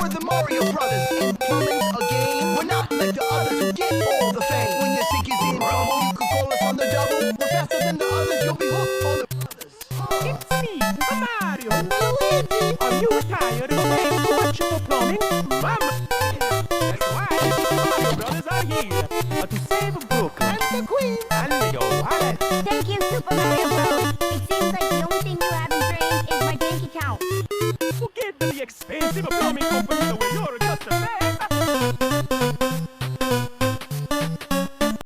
We're the Mario Brothers, and plumbing's a game. We're not like the others who get all the fame. When your sink is in trouble, you can call us on the double. We're faster than the others, you'll be hooked on the brothers. It's me, Mario and Luigi. Are you tired of paying too much for plumbing? Mama! That's why the Mario Brothers are here to save Brooklyn And the Queen and your wallet.